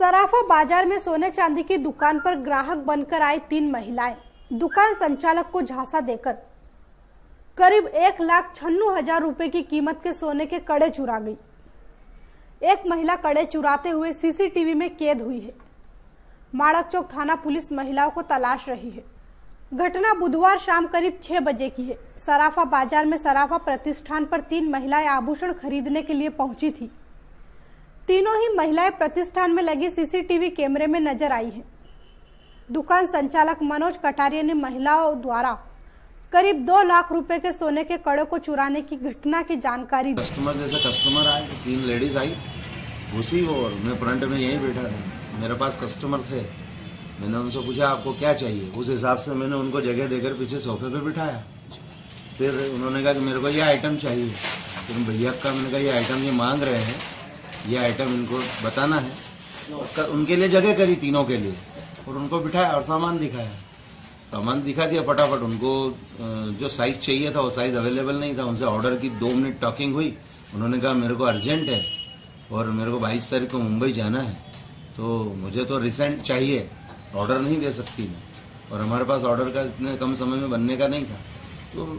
सराफा बाजार में सोने चांदी की दुकान पर ग्राहक बनकर आई 3 महिलाएं दुकान संचालक को झांसा देकर करीब 1,96,000 रुपए की कीमत के सोने के कड़े चुरा गई। एक महिला कड़े चुराते हुए सीसीटीवी में कैद हुई है। माड़क चौक थाना पुलिस महिलाओं को तलाश रही है। घटना बुधवार शाम करीब 6 बजे की है। सराफा बाजार में सराफा प्रतिष्ठान पर 3 महिलाएं आभूषण खरीदने के लिए पहुंची थी। तीनों ही महिलाएं प्रतिष्ठान में लगे सीसीटीवी कैमरे में नजर आई हैं। दुकान संचालक मनोज कटारिया ने महिलाओं द्वारा करीब 2 लाख रुपए के सोने के कड़े को चुराने की घटना की जानकारी दी। कस्टमर आए, 3 लेडीज आई, घुसी और मैं फ्रंट में यहीं बैठा था। मेरे पास कस्टमर थे। मैंने उनसे पूछा आपको क्या चाहिए, उस हिसाब से मैंने उनको जगह देकर पीछे सोफे पे बिठाया। फिर उन्होंने कहा कि मेरे को ये आइटम चाहिए। फिर भैया का मैंने कहा ये आइटम ये मांग रहे हैं, ये आइटम इनको बताना है। उनके लिए जगह करी, तीनों के लिए, और उनको बिठाया और सामान दिखाया। सामान दिखा दिया फटाफट। उनको जो साइज़ चाहिए था वो साइज़ अवेलेबल नहीं था। उनसे ऑर्डर की 2 मिनट टॉकिंग हुई। उन्होंने कहा मेरे को अर्जेंट है और मेरे को 22 तारीख को मुंबई जाना है, तो मुझे तो रिसेंट चाहिए, ऑर्डर नहीं दे सकती मैं, और हमारे पास ऑर्डर का इतने कम समय में बनने का नहीं था। तो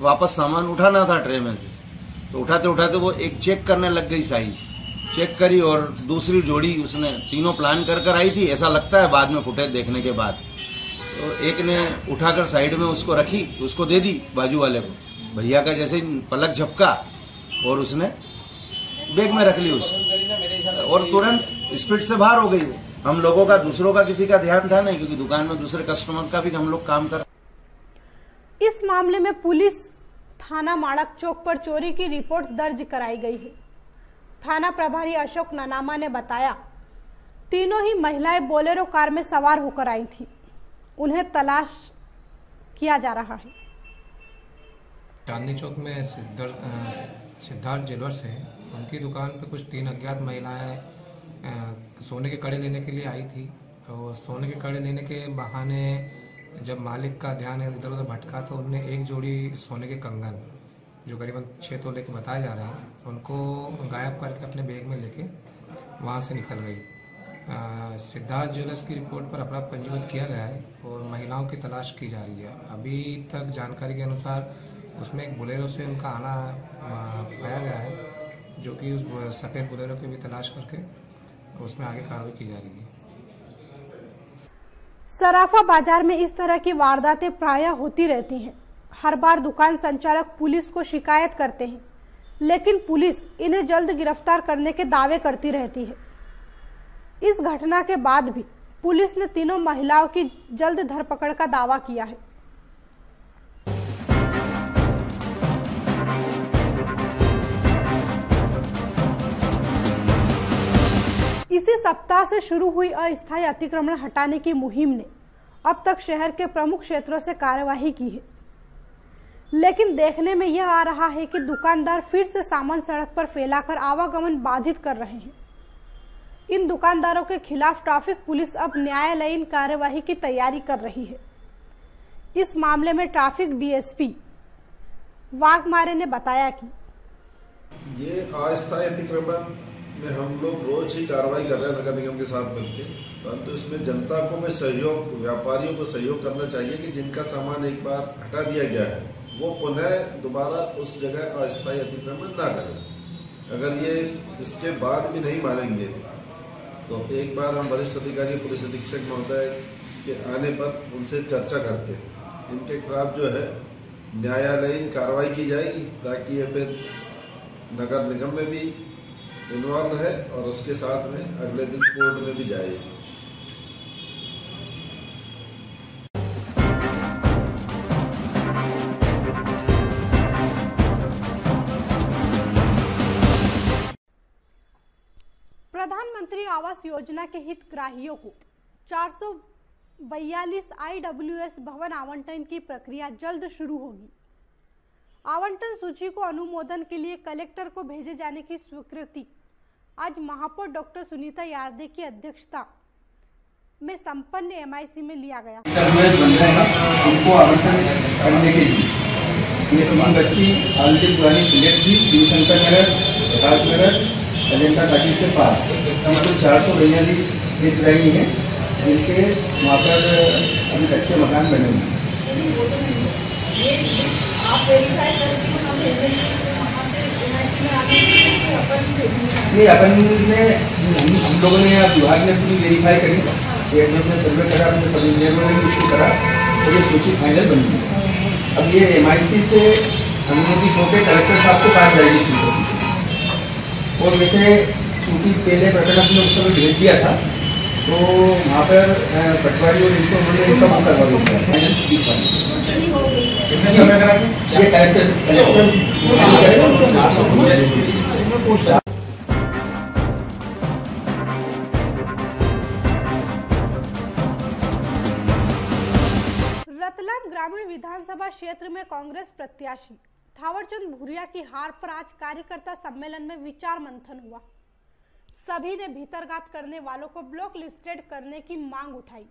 वापस सामान उठाना था ट्रे में से, तो उठाते उठाते वो एक चेक करने लग गई, साइज चेक करी और दूसरी जोड़ी उसने, तीनों प्लान कर आई थी ऐसा लगता है बाद में फुटेज देखने के बाद। तो एक ने उठाकर साइड में उसको रखी, उसको दे दी बाजू वाले को। भैया का जैसे ही पलक झपका और उसने बैग में रख ली उसको, और तुरंत स्पीड से बाहर हो गई। हम लोगों का, दूसरों का किसी का ध्यान था नहीं, क्योंकि दुकान में दूसरे कस्टमर का भी हम लोग काम कर। इस मामले में पुलिस थाना माड़क चौक पर चोरी की रिपोर्ट दर्ज कराई गई है। थाना प्रभारी अशोक ननामा ने बताया, तीनों ही महिलाएं बोलेरो कार में सवार होकर आई थी। उन्हें तलाश किया जा रहा है। चांदनी चौक में सिद्धार्थ ज्वेलर्स है, उनकी दुकान पर कुछ 3 अज्ञात महिलाएं सोने के कड़े लेने के लिए आई थी। तो सोने के कड़े लेने के बहाने जब मालिक का ध्यान इधर उधर भटका तो उनने एक जोड़ी सोने के कंगन, जो करीबन 6 तोले के बताए जा रहे हैं, उनको गायब करके अपने बैग में लेके वहाँ से निकल गई। सिद्धार्थ ज्वेलर्स की रिपोर्ट पर अपराध पंजीबद्ध किया गया है और महिलाओं की तलाश की जा रही है। अभी तक जानकारी के अनुसार उसमें एक बोलेरो से उनका आना पाया गया है, जो कि उस सफ़ेद बोलेरो की भी तलाश करके उसमें आगे कार्रवाई की जा रही है। सराफा बाजार में इस तरह की वारदातें प्रायः होती रहती हैं। हर बार दुकान संचालक पुलिस को शिकायत करते हैं, लेकिन पुलिस इन्हें जल्द गिरफ्तार करने के दावे करती रहती है। इस घटना के बाद भी पुलिस ने तीनों महिलाओं की जल्द धरपकड़ का दावा किया है। इसी सप्ताह से शुरू हुई अस्थायी अतिक्रमण हटाने की मुहिम ने अब तक शहर के प्रमुख क्षेत्रों से कार्यवाही की है, लेकिन देखने में यह आ रहा है कि दुकानदार फिर से सामान सड़क पर फैलाकर आवागमन बाधित कर रहे हैं। इन दुकानदारों के खिलाफ ट्रैफिक पुलिस अब न्यायालयीन कार्यवाही की तैयारी कर रही है। इस मामले में ट्रैफिक डीएसपी वाघमारे ने बताया कि ये अस्थायी अतिक्रमण में हम लोग रोज ही कार्रवाई कर रहे हैं नगर निगम के साथ मिलकर, परंतु तो इसमें जनता को में सहयोग, व्यापारियों को सहयोग करना चाहिए कि जिनका सामान एक बार हटा दिया गया है वो पुनः दोबारा उस जगह अस्थायी अतिक्रमण ना करें। अगर ये इसके बाद भी नहीं मानेंगे तो एक बार हम वरिष्ठ अधिकारी पुलिस अधीक्षक महोदय के आने पर उनसे चर्चा करके इनके खिलाफ जो है न्यायालयीन कार्रवाई की जाएगी, ताकि ये फिर नगर निगम में भी इन्वॉल्व है और उसके साथ में अगले दिन कोर्ट में भी जाएगी। प्रधानमंत्री आवास योजना के हितग्राहियों को 442 IWS भवन आवंटन की प्रक्रिया जल्द शुरू होगी। आवंटन सूची को अनुमोदन के लिए कलेक्टर को भेजे जाने की स्वीकृति आज महापौर डॉक्टर सुनीता यार्दे की अध्यक्षता में संपन्न MIC में लिया गया। उनको आवंटन करने के लिए ये 3 बस्ती ऑलरेडी पुरानी सिलेक्ट थी, शिव शंकर नगर, प्रकाश नगर अजंता घाटी से पास मतलब 442 हितग्राही हैं जिनके वहाँ पर अभी कच्चे मकान बने हुए हैं। नहीं, अपन ने हम लोगों ने या विभाग ने पूरी वेरीफाई करी, सेठ ने अपने सर्वे करा, अपने सब इंजीनियरों ने भी उसको करा, तो ये सूची फाइनल बन गई। अब ये MIC से अनुमति होकर कलेक्टर साहब को पास जाएगी सूची, और वैसे चूँकि पहले प्रकरण अपने उस समय भेज दिया था तो वहाँ पर पटवारी और इनसे उन्होंने इनका वो करवा दिया फाइनल। कितने समय करा ये कलेक्टर रतलाम ग्रामीण विधानसभा क्षेत्र में कांग्रेस प्रत्याशी थावरचंद भूरिया की हार पर आज कार्यकर्ता सम्मेलन में विचार मंथन हुआ। सभी ने भीतरघात करने वालों को ब्लॉक लिस्टेड करने की मांग उठाई।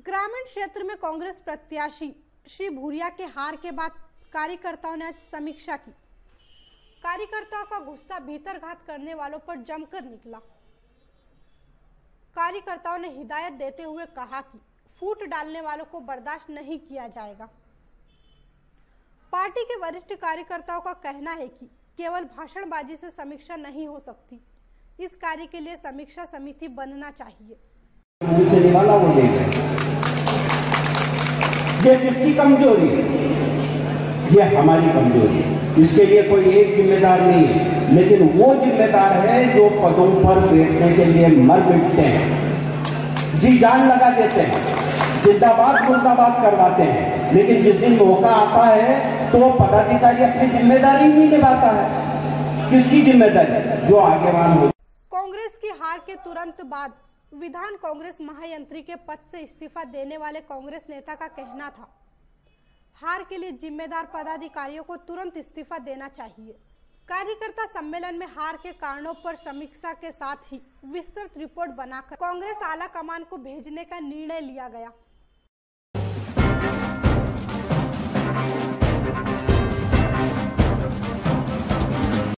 ग्रामीण क्षेत्र में कांग्रेस प्रत्याशी श्री भूरिया के हार के बाद कार्यकर्ताओं ने आज समीक्षा की। कार्यकर्ताओं का गुस्सा भीतरघात करने वालों पर जमकर निकला। कार्यकर्ताओं ने हिदायत देते हुए कहा कि फूट डालने वालों को बर्दाश्त नहीं किया जाएगा। पार्टी के वरिष्ठ कार्यकर्ताओं का कहना है कि केवल भाषणबाजी से समीक्षा नहीं हो सकती, इस कार्य के लिए समीक्षा समिति बनना चाहिए। ये जिसकी कमजोरी है, ये हमारी कमजोरी है, इसके लिए कोई एक जिम्मेदार नहीं है, लेकिन वो जिम्मेदार है जो पदों पर बैठने के लिए मर मिटते हैं, जी जान लगा देते हैं, जिंदाबाद मुर्दाबाद करवाते हैं, लेकिन जिस दिन मौका आता है तो वो पदाधिकारी अपनी जिम्मेदारी नहीं निभाता है। किसकी जिम्मेदारी? जो आगेवान हो। कांग्रेस की हार के तुरंत बाद विधान कांग्रेस महायंत्री के पद से इस्तीफा देने वाले कांग्रेस नेता का कहना था, हार के लिए जिम्मेदार पदाधिकारियों को तुरंत इस्तीफा देना चाहिए। कार्यकर्ता सम्मेलन में हार के कारणों पर समीक्षा के साथ ही विस्तृत रिपोर्ट बनाकर कांग्रेस आला कमान को भेजने का निर्णय लिया गया।